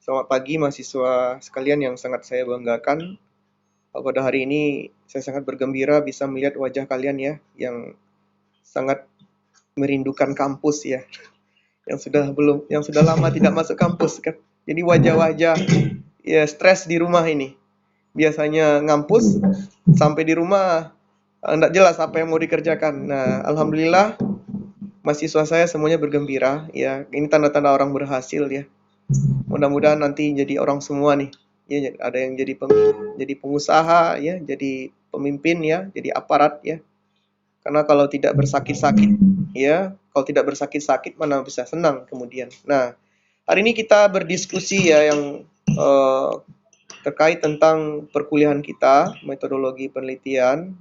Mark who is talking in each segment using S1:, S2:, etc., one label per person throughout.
S1: Selamat pagi mahasiswa sekalian yang sangat saya banggakan. Pada hari ini saya sangat bergembira bisa melihat wajah kalian ya yang sangat merindukan kampus ya, yang sudah lama tidak masuk kampus kan. Jadi wajah-wajah ya stres di rumah ini. Biasanya ngampus sampai di rumah enggak jelas apa yang mau dikerjakan. Nah, alhamdulillah mahasiswa saya semuanya bergembira ya. Ini tanda-tanda orang berhasil ya. Mudah-mudahan nanti jadi orang semua nih. Ya, ada yang jadi pengusaha ya, jadi pemimpin ya, jadi aparat ya. Karena kalau tidak bersakit-sakit ya, kalau tidak bersakit-sakit mana bisa senang kemudian. Nah, hari ini kita berdiskusi ya yang eh, terkait tentang perkuliahan kita, metodologi penelitian,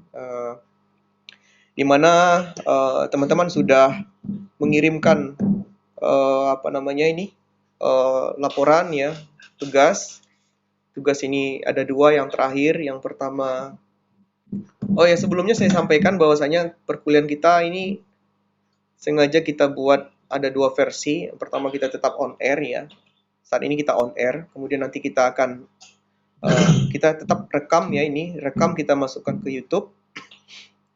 S1: di mana teman-teman sudah mengirimkan apa namanya ini laporan ya, tugas. Tugas ini ada dua yang terakhir. Yang pertama, oh ya sebelumnya saya sampaikan bahwasanya perkuliahan kita ini sengaja kita buat ada dua versi. Yang pertama kita tetap on air ya. Saat ini kita on air, kemudian nanti kita akan kita tetap rekam ya ini, rekam kita masukkan ke YouTube.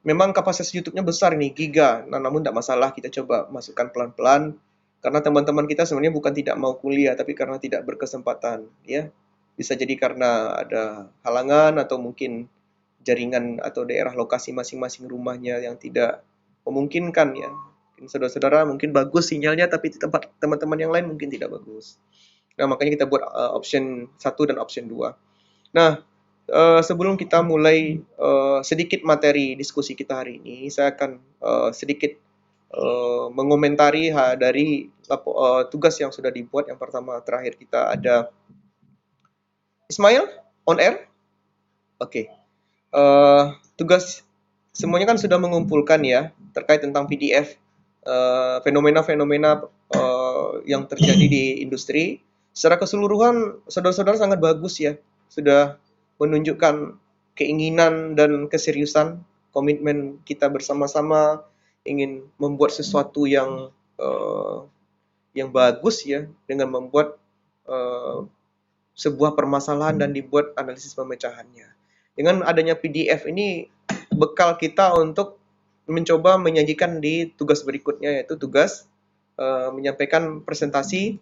S1: Memang kapasitas YouTube-nya besar ini, giga. Nah, namun tidak masalah, kita coba masukkan pelan-pelan. Karena teman-teman kita sebenarnya bukan tidak mau kuliah, tapi karena tidak berkesempatan, ya. Bisa jadi karena ada halangan atau mungkin jaringan atau daerah lokasi masing-masing rumahnya yang tidak memungkinkan ya. Mungkin saudara-saudara mungkin bagus sinyalnya, tapi di tempat teman-teman yang lain mungkin tidak bagus. Nah, makanya kita buat option 1 dan option 2. Nah, sebelum kita mulai sedikit materi diskusi kita hari ini, saya akan sedikit mengomentari dari tugas yang sudah dibuat. Yang pertama terakhir kita ada Ismail on air. Oke. Tugas semuanya kan sudah mengumpulkan ya terkait tentang PDF fenomena-fenomena yang terjadi di industri. Secara keseluruhan saudara-saudara sangat bagus ya, sudah menunjukkan keinginan dan keseriusan, komitmen kita bersama-sama ingin membuat sesuatu yang bagus ya, dengan membuat sebuah permasalahan dan dibuat analisis pemecahannya. Dengan adanya PDF ini bekal kita untuk mencoba menyajikan di tugas berikutnya, yaitu tugas menyampaikan presentasi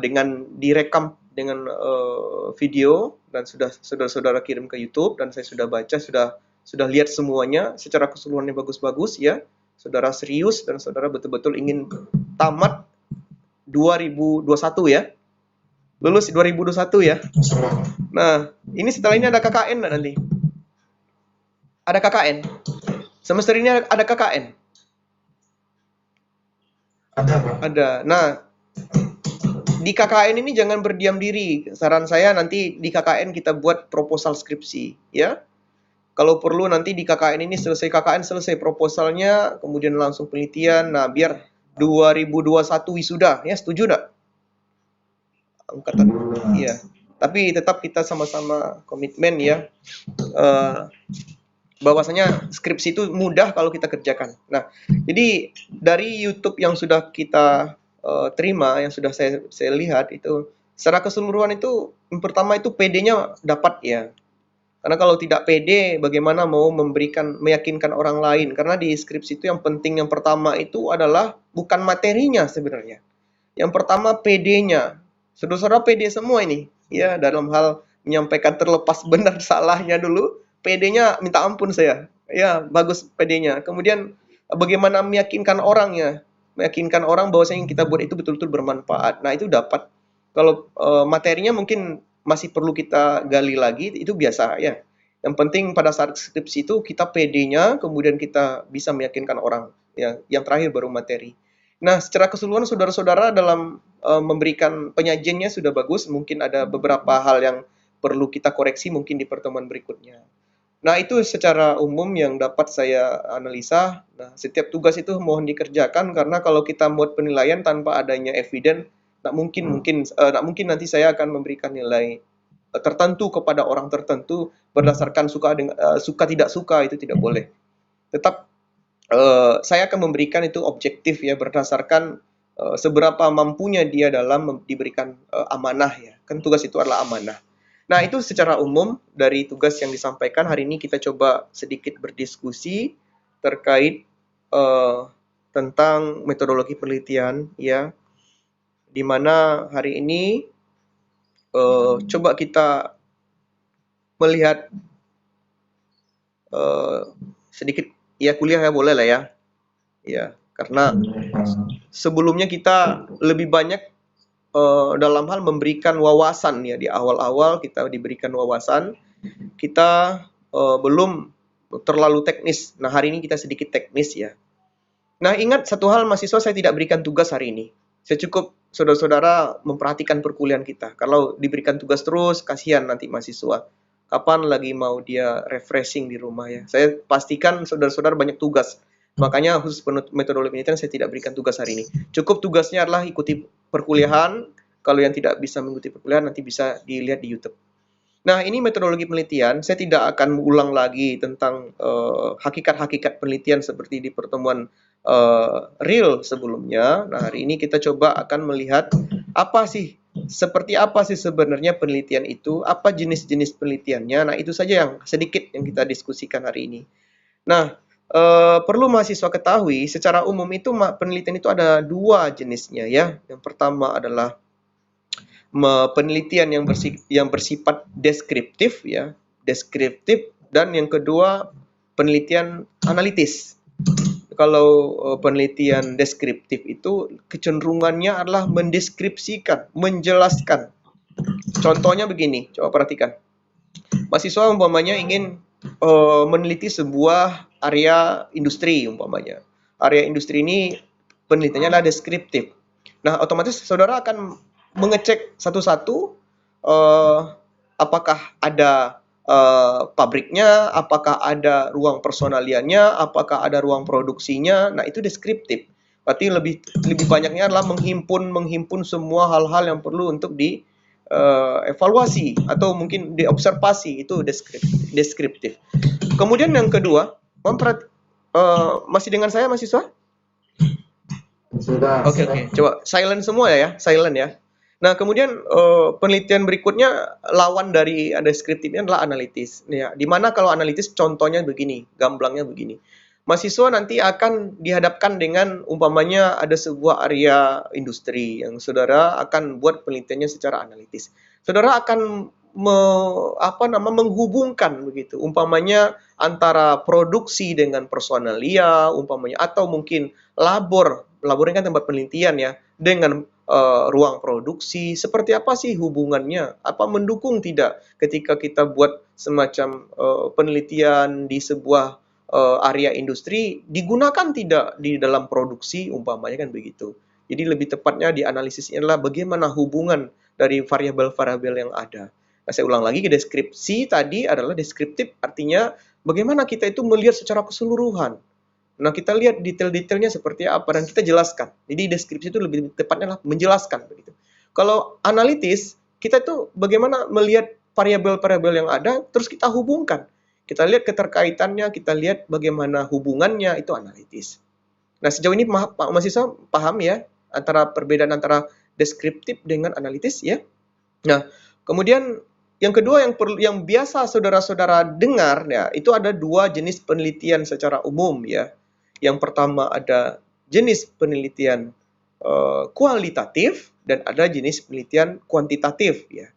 S1: dengan direkam dengan video dan sudah saudara-saudara kirim ke YouTube dan saya sudah baca, sudah lihat semuanya secara keseluruhannya bagus-bagus ya. Saudara serius dan saudara betul-betul ingin tamat 2021 ya. Lulus 2021 ya. Nah, ini setelah ini ada KKN nggak nanti? Ada KKN? Semester ini ada KKN?
S2: Ada, Pak.
S1: Ada. Nah, di KKN ini jangan berdiam diri. Saran saya nanti di KKN kita buat proposal skripsi, ya. Kalau perlu nanti di KKN ini selesai KKN, selesai proposalnya, kemudian langsung penelitian. Nah, biar 2021 wisuda, ya setuju enggak? Angkatan, iya. Tapi tetap kita sama-sama komitmen ya. Bahwasanya skripsi itu mudah kalau kita kerjakan. Nah, jadi dari YouTube yang sudah kita terima, yang sudah saya lihat itu secara keseluruhan itu yang pertama itu PD-nya dapat ya. Karena kalau tidak PD, bagaimana mau meyakinkan orang lain? Karena di skripsi itu yang penting yang pertama itu adalah bukan materinya sebenarnya. Yang pertama PD-nya. Saudara-saudara PD semua ini, ya dalam hal menyampaikan terlepas benar salahnya dulu, PD-nya minta ampun saya. Ya, bagus PD-nya. Kemudian bagaimana meyakinkan orangnya? Meyakinkan orang bahwa yang kita buat itu betul-betul bermanfaat. Nah, itu dapat. Kalau materinya mungkin masih perlu kita gali lagi, itu biasa ya. Yang penting pada saat skripsi itu kita PD-nya, kemudian kita bisa meyakinkan orang. Ya, yang terakhir baru materi. Nah, secara keseluruhan saudara-saudara dalam memberikan penyajiannya sudah bagus. Mungkin ada beberapa hal yang perlu kita koreksi mungkin di pertemuan berikutnya. Nah, itu secara umum yang dapat saya analisa. Nah, setiap tugas itu mohon dikerjakan karena kalau kita buat penilaian tanpa adanya evidence, tak mungkin nanti saya akan memberikan nilai tertentu kepada orang tertentu berdasarkan suka tidak suka, itu tidak boleh. Tetap saya akan memberikan itu objektif ya berdasarkan seberapa mampunya dia dalam diberikan amanah ya. Kan tugas itu adalah amanah. Nah, itu secara umum dari tugas yang disampaikan hari ini kita coba sedikit berdiskusi terkait tentang metodologi penelitian ya, di mana hari ini coba kita melihat sedikit ya kuliah ya boleh lah ya. Ya, karena sebelumnya kita lebih banyak dalam hal memberikan wawasan ya, di awal-awal kita diberikan wawasan, kita belum terlalu teknis. Nah, hari ini kita sedikit teknis ya. Nah, ingat satu hal mahasiswa, saya tidak berikan tugas hari ini. Saya cukup saudara-saudara memperhatikan perkuliahan kita. Kalau diberikan tugas terus, kasihan nanti mahasiswa. Kapan lagi mau dia refreshing di rumah ya. Saya pastikan saudara-saudara banyak tugas. Makanya khusus metodologi penelitian saya tidak berikan tugas hari ini. Cukup tugasnya adalah ikuti perkuliahan. Kalau yang tidak bisa mengikuti perkuliahan nanti bisa dilihat di YouTube. Nah, ini metodologi penelitian. Saya tidak akan mengulang lagi tentang hakikat-hakikat penelitian seperti di pertemuan real sebelumnya. Nah, hari ini kita coba akan melihat seperti apa sih sebenarnya penelitian itu, apa jenis-jenis penelitiannya. Nah, itu saja yang sedikit yang kita diskusikan hari ini. Nah, perlu mahasiswa ketahui, secara umum itu penelitian itu ada dua jenisnya ya. Yang pertama adalah penelitian yang bersifat deskriptif ya, dan yang kedua penelitian analitis. Kalau penelitian deskriptif itu kecenderungannya adalah mendeskripsikan, menjelaskan. Contohnya begini, coba perhatikan. Mahasiswa umpamanya ingin meneliti sebuah area industri umpamanya. Area industri ini penelitiannya adalah deskriptif. Nah, otomatis saudara akan mengecek satu-satu apakah ada pabriknya, apakah ada ruang personaliannya, apakah ada ruang produksinya. Nah, itu deskriptif. Berarti lebih banyaknya adalah menghimpun semua hal-hal yang perlu untuk di evaluasi atau mungkin diobservasi, itu deskriptif. Kemudian yang kedua, masih dengan saya mahasiswa?
S2: Sudah.
S1: Oke. Coba silent semua ya, silent ya. Nah, kemudian penelitian berikutnya lawan dari deskriptif ini adalah analitis. Ya, dimana kalau analitis contohnya begini, gamblangnya begini. Mahasiswa nanti akan dihadapkan dengan umpamanya ada sebuah area industri yang saudara akan buat penelitiannya secara analitis. Saudara akan menghubungkan begitu, umpamanya antara produksi dengan personalia, umpamanya atau mungkin labornya kan tempat penelitian ya, dengan ruang produksi, seperti apa sih hubungannya? Apa mendukung tidak ketika kita buat semacam penelitian di sebuah area industri, digunakan tidak di dalam produksi umpamanya kan begitu. Jadi lebih tepatnya di analisisnya adalah bagaimana hubungan dari variabel-variabel yang ada. Nah, saya ulang lagi, ke deskripsi tadi adalah deskriptif, artinya bagaimana kita itu melihat secara keseluruhan. Nah, kita lihat detail-detailnya seperti apa dan kita jelaskan. Jadi deskripsi itu lebih tepatnya adalah menjelaskan begitu. Kalau analitis, kita itu bagaimana melihat variabel-variabel yang ada terus kita hubungkan. Kita lihat keterkaitannya, kita lihat bagaimana hubungannya, itu analitis. Nah, sejauh ini Pak mahasiswa paham ya antara perbedaan antara deskriptif dengan analitis ya. Nah, kemudian yang kedua yang biasa saudara-saudara dengar ya, itu ada dua jenis penelitian secara umum ya. Yang pertama ada jenis penelitian kualitatif dan ada jenis penelitian kuantitatif ya.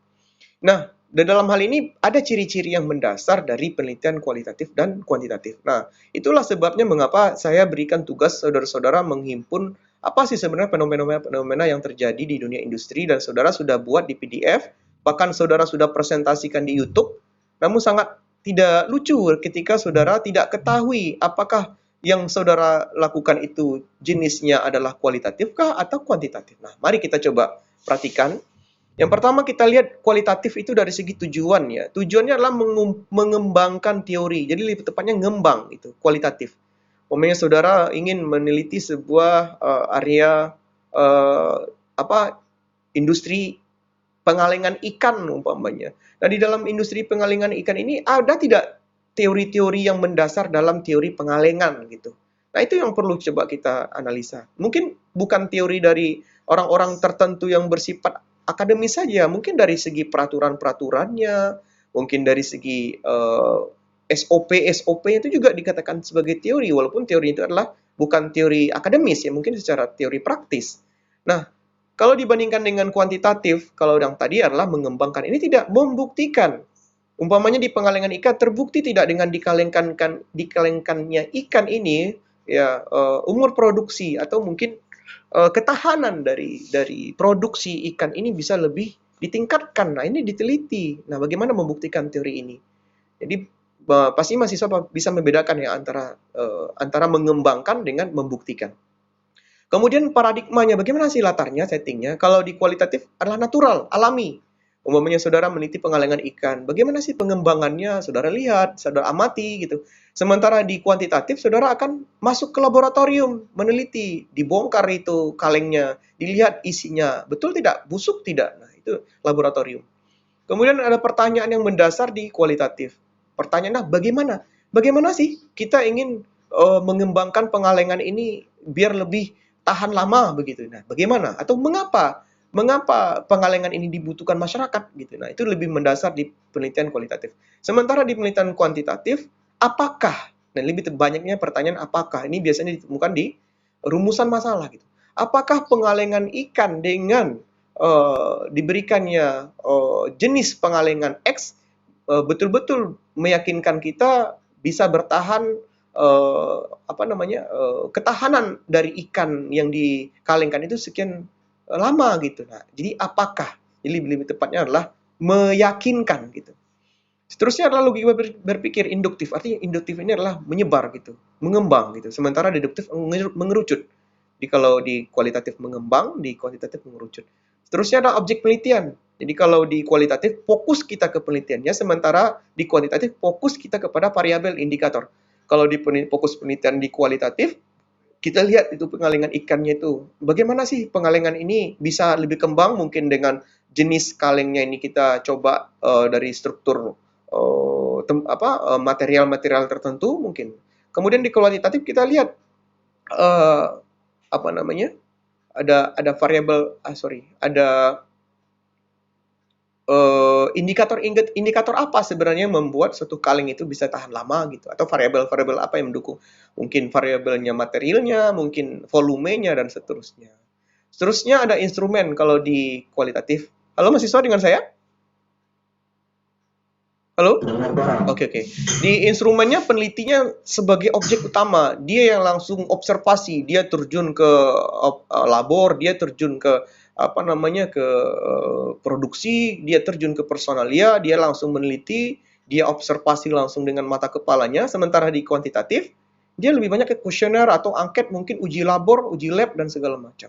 S1: Nah, dalam hal ini ada ciri-ciri yang mendasar dari penelitian kualitatif dan kuantitatif. Nah, itulah sebabnya mengapa saya berikan tugas saudara-saudara menghimpun apa sih sebenarnya fenomena-fenomena yang terjadi di dunia industri, dan saudara sudah buat di PDF, bahkan saudara sudah presentasikan di YouTube, namun sangat tidak lucu ketika saudara tidak ketahui apakah yang saudara lakukan itu jenisnya adalah kualitatif kah atau kuantitatif. Nah, mari kita coba perhatikan. Yang pertama kita lihat kualitatif itu dari segi tujuan ya. Tujuannya adalah mengembangkan teori. Jadi lebih tepatnya ngembang itu, kualitatif. Umpamanya saudara ingin meneliti sebuah area industri pengalengan ikan umpamanya. Nah, di dalam industri pengalengan ikan ini ada tidak teori-teori yang mendasar dalam teori pengalengan gitu. Nah, itu yang perlu coba kita analisa. Mungkin bukan teori dari orang-orang tertentu yang bersifat akademis saja, mungkin dari segi peraturan-peraturannya, mungkin dari segi SOP itu juga dikatakan sebagai teori, walaupun teori itu adalah bukan teori akademis ya, mungkin secara teori praktis. Nah, kalau dibandingkan dengan kuantitatif, kalau yang tadi adalah mengembangkan, ini tidak membuktikan. Umpamanya di pengalengan ikan terbukti tidak dengan dikalengkannya ikan ini ya umur produksi atau mungkin ketahanan dari produksi ikan ini bisa lebih ditingkatkan. Nah, ini diteliti. Nah, bagaimana membuktikan teori ini? Jadi pasti mahasiswa bisa membedakan ya antara mengembangkan dengan membuktikan. Kemudian paradigmanya, bagaimana sih latarnya, settingnya? Kalau di kualitatif adalah natural, alami. Umpamanya saudara meneliti pengalengan ikan, bagaimana sih pengembangannya? Saudara lihat, saudara amati gitu. Sementara di kuantitatif, saudara akan masuk ke laboratorium, meneliti, dibongkar itu kalengnya, dilihat isinya, betul tidak? Busuk tidak? Nah, itu laboratorium. Kemudian ada pertanyaan yang mendasar di kualitatif. Pertanyaannya bagaimana? Bagaimana sih kita ingin mengembangkan pengalengan ini biar lebih tahan lama begitu. Nah, bagaimana? Atau mengapa? Mengapa pengalengan ini dibutuhkan masyarakat gitu. Nah, itu lebih mendasar di penelitian kualitatif. Sementara di penelitian kuantitatif, apakah? Nah, lebih banyaknya pertanyaan apakah. Ini biasanya ditemukan di rumusan masalah gitu. Apakah pengalengan ikan dengan diberikannya jenis pengalengan X betul-betul meyakinkan kita bisa bertahan ketahanan dari ikan yang dikalengkan itu sekian lama gitu. Nah, jadi apakah? Jadi lebih tepatnya adalah meyakinkan gitu. Seterusnya adalah logika berpikir induktif. Artinya induktif ini adalah menyebar gitu, mengembang gitu. Sementara deduktif mengerucut. Jadi kalau di kualitatif mengembang, di kuantitatif mengerucut. Seterusnya adalah objek penelitian. Jadi kalau di kualitatif fokus kita ke penelitiannya, sementara di kuantitatif fokus kita kepada variabel indikator. Kalau di fokus penelitian di kualitatif, kita lihat itu pengalengan ikannya itu. Bagaimana sih pengalengan ini bisa lebih kembang mungkin dengan jenis kalengnya ini kita coba dari struktur material-material tertentu mungkin. Kemudian di kualitatif kita lihat uh, apa namanya? Ada variabel ada indikator apa sebenarnya yang membuat suatu kaleng itu bisa tahan lama gitu, atau variabel-variabel apa yang mendukung, mungkin variabelnya materialnya, mungkin volumenya dan seterusnya. Seterusnya ada instrumen kalau di kualitatif. Halo mahasiswa dengan saya? Halo? Oke. Di instrumennya penelitinya sebagai objek utama, dia yang langsung observasi, dia terjun ke labor, dia terjun ke produksi, dia terjun ke personalia, dia langsung meneliti, dia observasi langsung dengan mata kepalanya. Sementara di kuantitatif, dia lebih banyak ke kuesioner atau angket, mungkin uji labor, uji lab dan segala macam,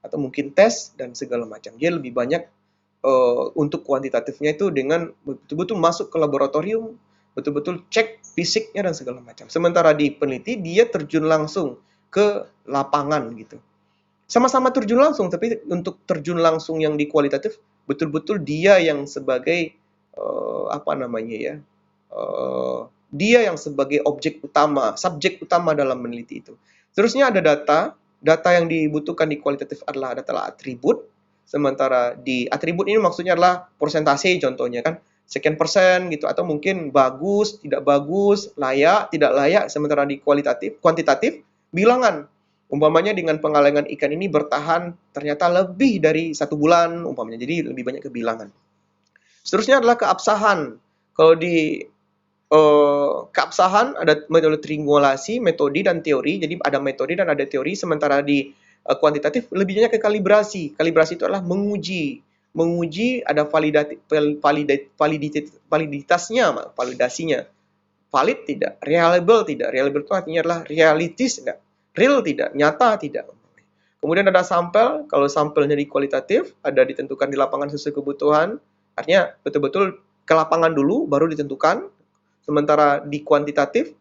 S1: atau mungkin tes dan segala macam. Dia lebih banyak untuk kuantitatifnya itu dengan betul-betul masuk ke laboratorium, betul-betul cek fisiknya dan segala macam. Sementara di peneliti dia terjun langsung ke lapangan gitu. Sama-sama terjun langsung, tapi untuk terjun langsung yang di kualitatif betul-betul dia yang sebagai dia yang sebagai objek utama, subjek utama dalam meneliti itu. Terusnya ada data yang dibutuhkan di kualitatif adalah data atribut. Sementara di atribut ini maksudnya adalah persentase contohnya kan, sekian persen gitu, atau mungkin bagus, tidak bagus, layak, tidak layak. Sementara di kuantitatif bilangan. Umpamanya dengan pengalengan ikan ini bertahan ternyata lebih dari 1 bulan umpamanya, jadi lebih banyak ke bilangan. Seterusnya adalah keabsahan. Kalau di keabsahan ada metode triangulasi, metode dan teori. Jadi ada metode dan ada teori. Sementara di kuantitatif lebih banyak ke kalibrasi. Kalibrasi itu adalah menguji ada validasinya. Valid tidak, reliable tidak. Reliable itu artinya adalah realistis tidak, real tidak, nyata tidak. Kemudian ada sampel. Kalau sampelnya di kualitatif ada ditentukan di lapangan sesuai kebutuhan. Artinya betul-betul ke lapangan dulu baru ditentukan. Sementara di kuantitatif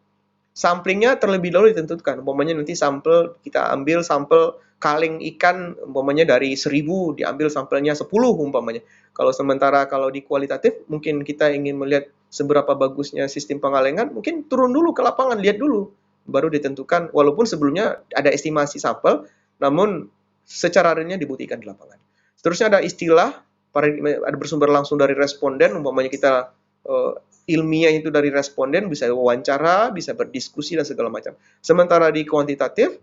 S1: samplingnya terlebih dahulu ditentukan. Umpamanya nanti kita ambil sampel kaleng ikan umpamanya dari 1000, diambil sampelnya 10 umpamanya. Sementara di kualitatif mungkin kita ingin melihat seberapa bagusnya sistem pengalengan, mungkin turun dulu ke lapangan, lihat dulu. baru ditentukan, walaupun sebelumnya ada estimasi sampel, namun secara realnya dibuktikan di lapangan. Seterusnya ada istilah, ada bersumber langsung dari responden, umpamanya kita ilmiah itu dari responden, bisa wawancara, bisa berdiskusi dan segala macam. Sementara di kuantitatif,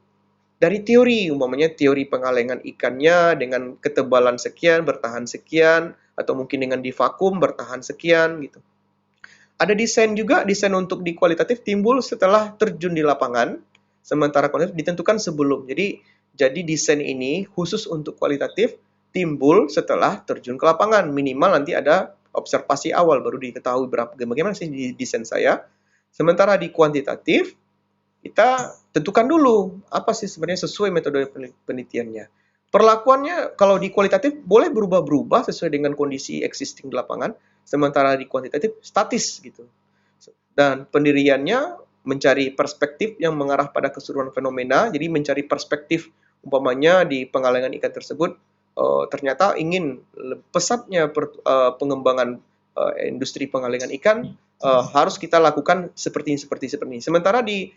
S1: dari teori, umpamanya teori pengalengan ikannya dengan ketebalan sekian, bertahan sekian, atau mungkin dengan di vakum bertahan sekian gitu. Ada desain juga, desain untuk di kualitatif timbul setelah terjun di lapangan, sementara kuantitatif ditentukan sebelum. Jadi desain ini khusus untuk kualitatif timbul setelah terjun ke lapangan. Minimal nanti ada observasi awal baru diketahui bagaimana sih desain saya. Sementara di kuantitatif kita tentukan dulu apa sih sebenarnya sesuai metode penelitiannya. Perlakuannya kalau di kualitatif boleh berubah-berubah sesuai dengan kondisi existing di lapangan, sementara di kuantitatif statis gitu. Dan pendiriannya mencari perspektif yang mengarah pada keseluruhan fenomena, jadi mencari perspektif umpamanya di pengalengan ikan tersebut ternyata ingin pesatnya pengembangan industri pengalengan ikan harus kita lakukan seperti ini. Sementara di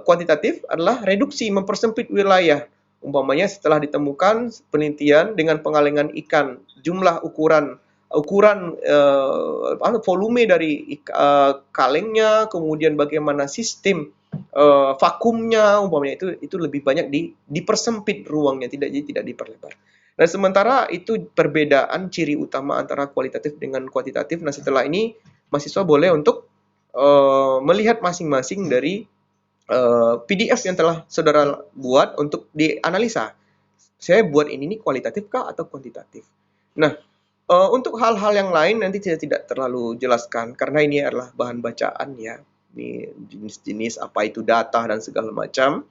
S1: kuantitatif adalah reduksi, mempersempit wilayah. Umpamanya setelah ditemukan penelitian dengan pengalengan ikan, jumlah ukuran volume dari kalengnya, kemudian bagaimana sistem vakumnya, umpamanya itu lebih banyak dipersempit ruangnya, tidak diperlebar. Nah, sementara itu perbedaan ciri utama antara kualitatif dengan kuantitatif. Nah, setelah ini mahasiswa boleh untuk melihat masing-masing dari PDF yang telah saudara buat untuk dianalisa. Saya buat ini kualitatif kah atau kuantitatif? Nah, untuk hal-hal yang lain nanti saya tidak terlalu jelaskan karena ini adalah bahan bacaan ya. Ini jenis-jenis apa itu data dan segala macam.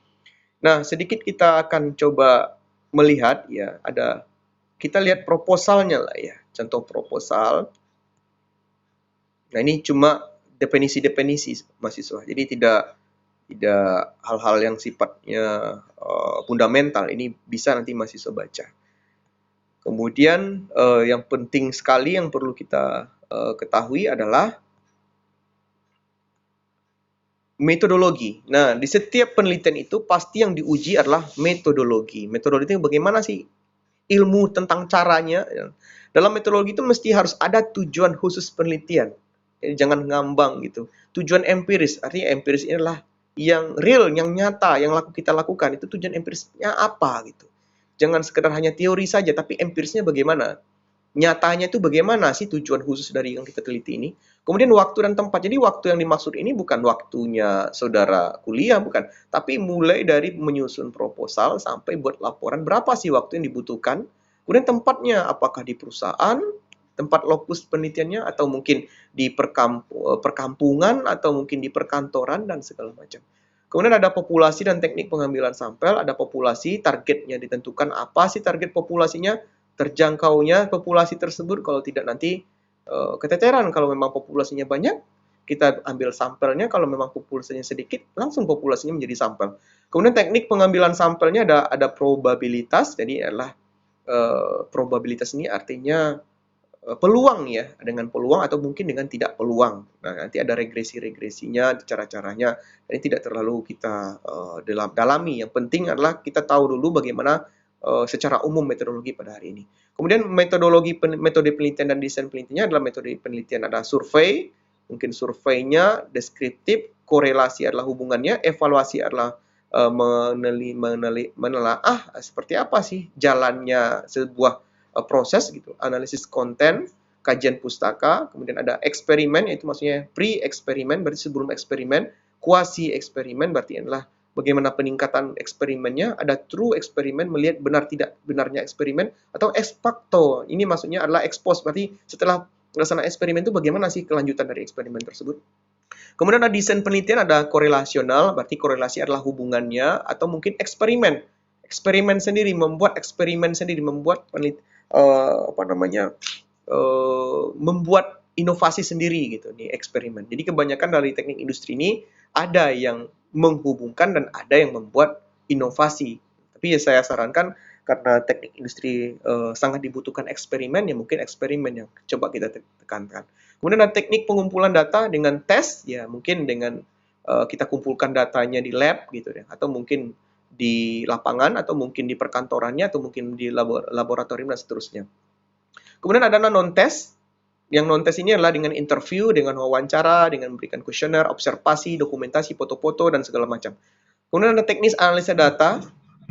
S1: Nah, sedikit kita akan coba melihat ya, kita lihat proposalnya lah ya. Contoh proposal. Nah, ini cuma definisi-definisi mahasiswa. Jadi tidak hal-hal yang sifatnya fundamental. Ini bisa nanti mahasiswa baca. Kemudian yang penting sekali yang perlu kita ketahui adalah metodologi. Nah, di setiap penelitian itu pasti yang diuji adalah metodologi. Metodologi itu bagaimana sih ilmu tentang caranya. Dalam metodologi itu mesti harus ada tujuan khusus penelitian. Jadi jangan ngambang gitu. Tujuan empiris, artinya empiris ini adalah yang real, yang nyata, yang kita lakukan. Itu tujuan empirisnya apa gitu. Jangan sekedar hanya teori saja, tapi empirisnya bagaimana. Nyatanya itu bagaimana sih tujuan khusus dari yang kita teliti ini. Kemudian waktu dan tempat. Jadi waktu yang dimaksud ini bukan waktunya saudara kuliah, bukan. Tapi mulai dari menyusun proposal sampai buat laporan. Berapa sih waktu yang dibutuhkan. Kemudian tempatnya, apakah di perusahaan, tempat lokus penelitiannya, atau mungkin di perkampungan, atau mungkin di perkantoran, dan segala macam. Kemudian ada populasi dan teknik pengambilan sampel, ada populasi, targetnya ditentukan apa sih target populasinya, terjangkaunya populasi tersebut, kalau tidak nanti keteteran. Kalau memang populasinya banyak, kita ambil sampelnya, kalau memang populasinya sedikit, langsung populasinya menjadi sampel. Kemudian teknik pengambilan sampelnya ada probabilitas, jadi adalah probabilitas ini artinya peluang ya, dengan peluang atau mungkin dengan tidak peluang. Nah, nanti ada regresi-regresinya, cara-caranya. Ini tidak terlalu kita dalami. Yang penting adalah kita tahu dulu bagaimana secara umum metodologi pada hari ini. Kemudian metode penelitian dan desain penelitiannya adalah metode penelitian ada survei, mungkin surveinya, deskriptif, korelasi adalah hubungannya, evaluasi adalah menelaah seperti apa sih jalannya sebuah proses gitu, analisis konten, kajian pustaka, kemudian ada eksperimen, yaitu maksudnya pre-eksperimen, berarti sebelum eksperimen, kuasi eksperimen, berarti adalah bagaimana peningkatan eksperimennya, ada true eksperimen, melihat benar tidak benarnya eksperimen, atau ex facto, ini maksudnya adalah ex post, berarti setelah pelaksanaan eksperimen itu bagaimana sih kelanjutan dari eksperimen tersebut. Kemudian ada desain penelitian, ada korelasional, berarti korelasi adalah hubungannya, atau mungkin eksperimen. Eksperimen sendiri, membuat eksperimen sendiri, membuat membuat inovasi sendiri gitu di eksperimen. Jadi kebanyakan dari teknik industri ini ada yang menghubungkan dan ada yang membuat inovasi. Tapi ya saya sarankan karena teknik industri sangat dibutuhkan eksperimen, ya mungkin eksperimen yang coba kita tekankan. Kemudian ada teknik pengumpulan data dengan tes, ya mungkin dengan kita kumpulkan datanya di lab gitu ya, atau mungkin di lapangan, atau mungkin di perkantorannya, atau mungkin di laboratorium dan seterusnya. Kemudian ada non-test. Yang non-test ini adalah dengan interview, dengan wawancara, dengan memberikan kuesioner, observasi, dokumentasi, foto-foto, dan segala macam. Kemudian ada teknis analisa data.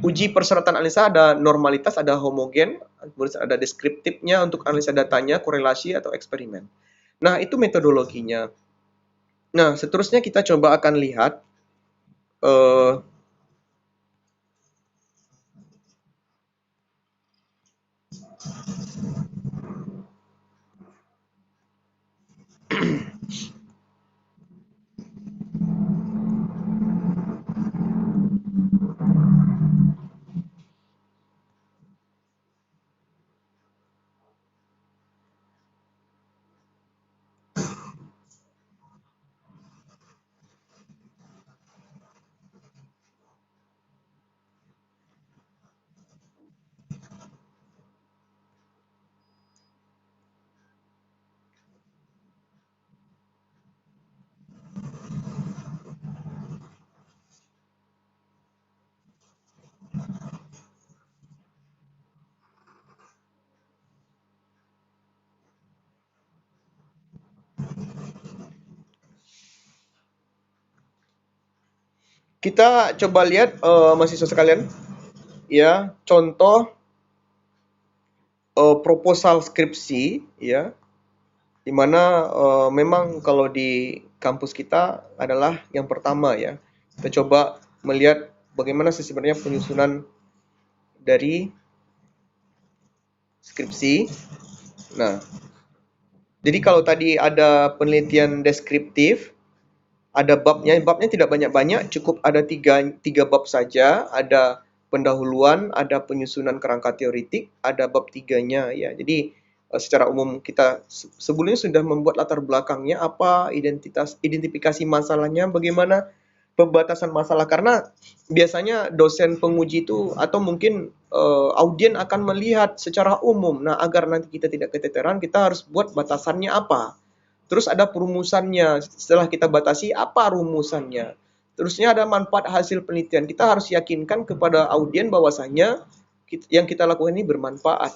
S1: Uji persyaratan analisa ada normalitas, ada homogen, kemudian ada deskriptifnya untuk analisa datanya, korelasi atau eksperimen. Nah, itu metodologinya. Nah, seterusnya kita coba akan lihat kita coba lihat mahasiswa sekalian, ya, contoh proposal skripsi, ya, di mana memang kalau di kampus kita adalah yang pertama, ya. Kita coba melihat bagaimana sih sebenarnya penyusunan dari skripsi. Nah, jadi kalau tadi ada penelitian deskriptif, ada babnya tidak banyak-banyak, cukup ada tiga bab saja, ada pendahuluan, ada penyusunan kerangka teoritik, ada bab tiganya, ya. Jadi secara umum kita sebelumnya sudah membuat latar belakangnya, apa identifikasi masalahnya, bagaimana pembatasan masalah, karena biasanya dosen penguji itu atau mungkin audien akan melihat secara umum. Nah, agar nanti kita tidak keteteran, kita harus buat batasannya apa. Terus ada perumusannya. Setelah kita batasi, apa rumusannya? Terusnya ada manfaat hasil penelitian. Kita harus yakinkan kepada audien bahwasanya yang kita lakukan ini bermanfaat.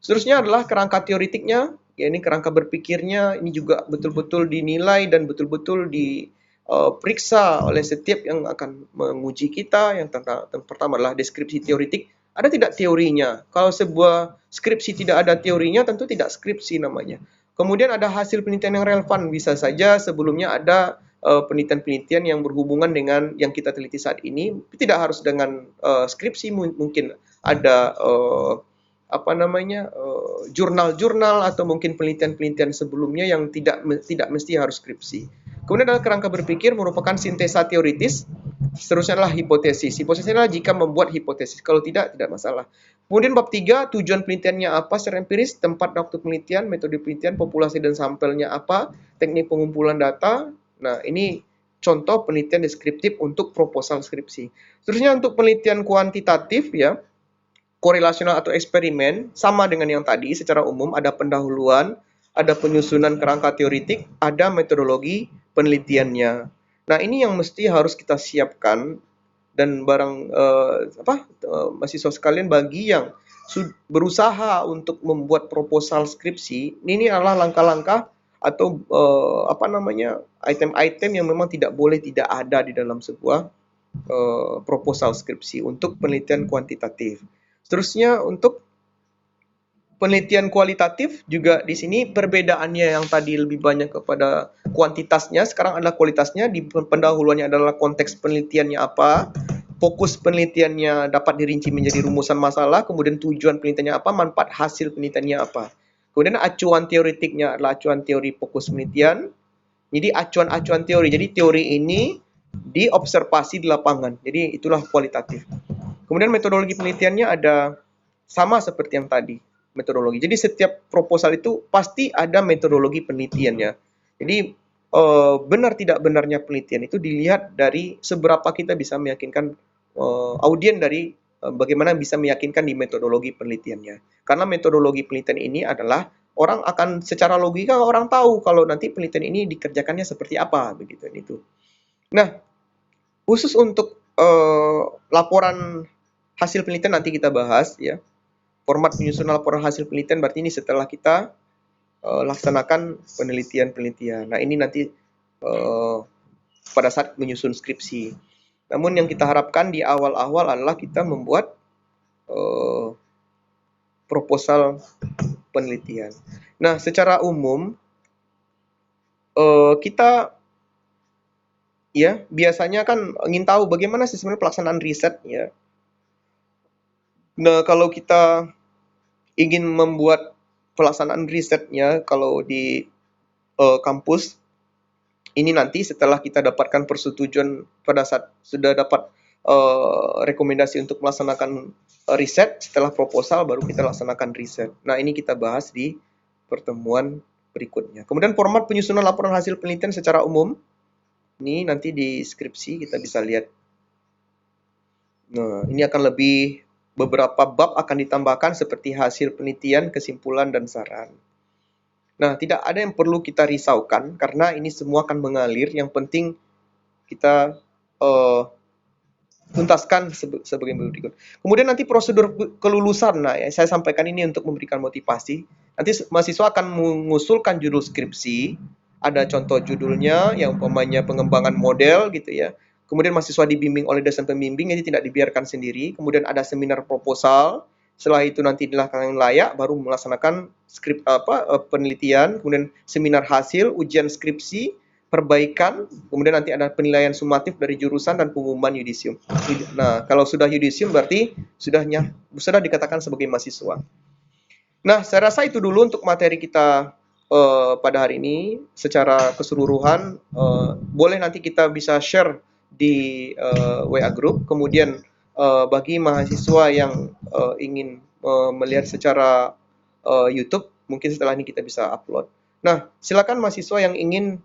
S1: Seterusnya adalah kerangka teoritiknya, ya, ini kerangka berpikirnya, ini juga betul-betul dinilai dan betul-betul diperiksa oleh setiap yang akan menguji kita. Yang pertama adalah deskripsi teoritik. Ada tidak teorinya? Kalau sebuah skripsi tidak ada teorinya, tentu tidak skripsi namanya. Kemudian ada hasil penelitian yang relevan. Bisa saja sebelumnya ada penelitian-penelitian yang berhubungan dengan yang kita teliti saat ini. Tidak harus dengan skripsi, mungkin ada jurnal-jurnal atau mungkin penelitian-penelitian sebelumnya yang tidak mesti harus skripsi. Kemudian adalah kerangka berpikir merupakan sintesa teoritis. Seterusnya adalah hipotesis. Hipotesis adalah jika membuat hipotesis. Kalau tidak masalah. Kemudian bab 3, tujuan penelitiannya apa secara empiris, tempat waktu penelitian, metode penelitian, populasi dan sampelnya apa, teknik pengumpulan data. Nah, ini contoh penelitian deskriptif untuk proposal skripsi. Seterusnya untuk penelitian kuantitatif, ya, korelasional atau eksperimen, sama dengan yang tadi, secara umum ada pendahuluan, ada penyusunan kerangka teoritik, ada metodologi penelitiannya. Nah, ini yang mesti harus kita siapkan. Dan mahasiswa sekalian, bagi yang berusaha untuk membuat proposal skripsi, ini adalah langkah-langkah atau item-item yang memang tidak boleh tidak ada di dalam sebuah proposal skripsi untuk penelitian kuantitatif. Seterusnya untuk penelitian kualitatif juga di sini perbedaannya, yang tadi lebih banyak kepada kuantitasnya, sekarang adalah kualitasnya. Di pendahuluannya adalah konteks penelitiannya apa, fokus penelitiannya dapat dirinci menjadi rumusan masalah, kemudian tujuan penelitiannya apa, manfaat hasil penelitiannya apa. Kemudian acuan teoritiknya adalah acuan teori fokus penelitian. Jadi acuan-acuan teori. Jadi teori ini diobservasi di lapangan. Jadi itulah kualitatif. Kemudian metodologi penelitiannya ada sama seperti yang tadi. Metodologi. Jadi setiap proposal itu pasti ada metodologi penelitiannya. Jadi benar tidak benarnya penelitian itu dilihat dari seberapa kita bisa meyakinkan audien dari bagaimana bisa meyakinkan di metodologi penelitiannya. Karena metodologi penelitian ini adalah orang akan secara logika orang tahu kalau nanti penelitian ini dikerjakannya seperti apa, begitu itu. Nah, khusus untuk laporan hasil penelitian nanti kita bahas ya. Format penyusunan laporan hasil penelitian berarti ini setelah kita laksanakan penelitian-penelitian. Nah, ini nanti pada saat menyusun skripsi. Namun yang kita harapkan di awal-awal adalah kita membuat proposal penelitian. Nah, secara umum kita ya biasanya kan ingin tahu bagaimana sih sebenarnya pelaksanaan riset ya. Nah, kalau kita ingin membuat pelaksanaan risetnya kalau di kampus ini nanti setelah kita dapatkan persetujuan pada saat sudah dapat rekomendasi untuk melaksanakan riset, setelah proposal baru kita laksanakan riset. Nah, ini kita bahas di pertemuan berikutnya. Kemudian format penyusunan laporan hasil penelitian secara umum. Ini nanti di skripsi kita bisa lihat. Nah, ini akan lebih beberapa bab akan ditambahkan seperti hasil penelitian, kesimpulan, dan saran. Nah, tidak ada yang perlu kita risaukan karena ini semua akan mengalir. Yang penting kita tuntaskan sebagai berikut. Kemudian nanti prosedur kelulusan. Nah, ya, saya sampaikan ini untuk memberikan motivasi. Nanti mahasiswa akan mengusulkan judul skripsi, ada contoh judulnya yang umpamanya pengembangan model gitu ya. Kemudian mahasiswa dibimbing oleh dosen pembimbing, jadi tidak dibiarkan sendiri. Kemudian ada seminar proposal. Setelah itu nanti dilakukan yang layak, baru melaksanakan penelitian, kemudian seminar hasil, ujian skripsi, perbaikan, kemudian nanti ada penilaian sumatif dari jurusan dan pengumuman yudisium. Nah, kalau sudah yudisium berarti sudah dikatakan sebagai mahasiswa. Nah, saya rasa itu dulu untuk materi kita pada hari ini secara keseluruhan. Boleh nanti kita bisa share di WA Group. Kemudian bagi mahasiswa yang ingin melihat secara YouTube, mungkin setelah ini kita bisa upload. Nah, silakan mahasiswa yang ingin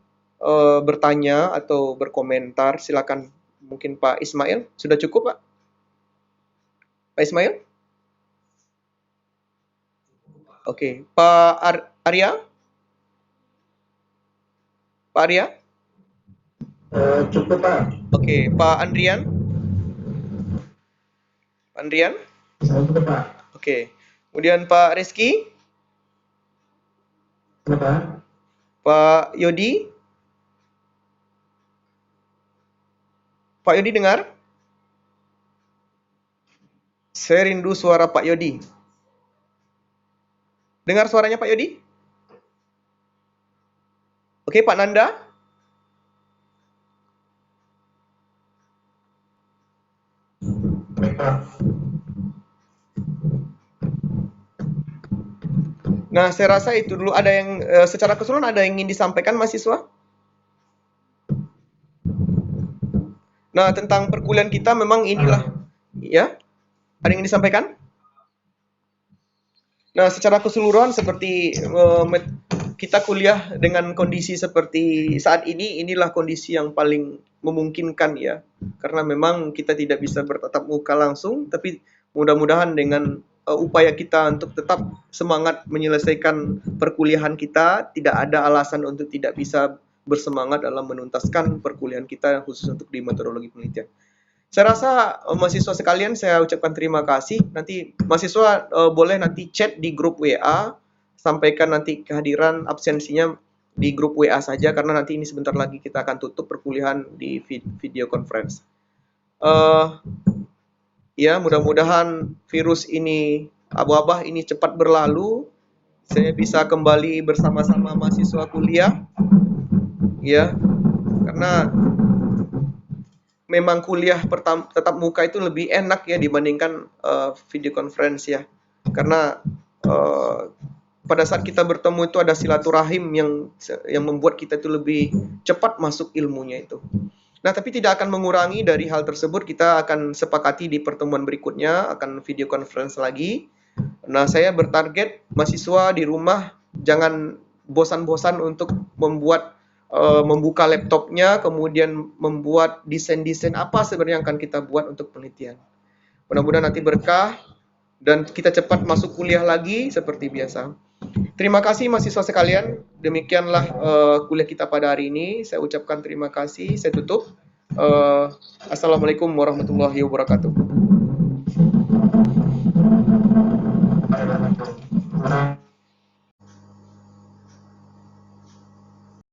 S1: bertanya atau berkomentar, silakan. Mungkin Pak Ismail, sudah cukup Pak? Pak Ismail? Oke, Pak Arya? Pak Arya?
S2: Cukup Pak.
S1: Oke, Pak Andrian? Pak Andrian?
S2: Cukup Pak.
S1: Oke, kemudian Pak Rizky?
S2: Kenapa?
S1: Pak Yodi? Pak Yodi dengar? Saya rindu suara Pak Yodi. Dengar suaranya Pak Yodi? Oke, Pak Nanda? Nah, saya rasa itu dulu. Ada yang secara keseluruhan ada yang ingin disampaikan mahasiswa? Nah, tentang perkuliahan kita memang inilah, ya. Ada yang ingin disampaikan? Nah, secara keseluruhan seperti kita kuliah dengan kondisi seperti saat ini, inilah kondisi yang paling memungkinkan ya. Karena memang kita tidak bisa bertatap muka langsung, tapi mudah-mudahan dengan upaya kita untuk tetap semangat menyelesaikan perkuliahan kita, tidak ada alasan untuk tidak bisa bersemangat dalam menuntaskan perkuliahan kita khusus untuk di metodologi penelitian. Saya rasa mahasiswa sekalian saya ucapkan terima kasih. Nanti mahasiswa boleh nanti chat di grup WA, sampaikan nanti kehadiran absensinya di grup WA saja karena nanti ini sebentar lagi kita akan tutup perkuliahan di video conference. Ya, mudah-mudahan virus ini wabah ini cepat berlalu. Saya bisa kembali bersama-sama mahasiswa kuliah. Ya, karena memang kuliah tetap muka itu lebih enak ya dibandingkan video conference ya. Karena pada saat kita bertemu itu ada silaturahim yang membuat kita itu lebih cepat masuk ilmunya itu. Nah, tapi tidak akan mengurangi dari hal tersebut. Kita akan sepakati di pertemuan berikutnya akan video conference lagi. Nah, saya bertarget mahasiswa di rumah jangan bosan-bosan untuk membuka laptopnya, kemudian membuat desain-desain apa sebenarnya yang akan kita buat untuk penelitian. Mudah-mudahan nanti berkah dan kita cepat masuk kuliah lagi seperti biasa. Terima kasih mahasiswa sekalian. Demikianlah kuliah kita pada hari ini. Saya ucapkan terima kasih. Saya tutup. Eh, Assalamualaikum warahmatullahi wabarakatuh.
S2: Ada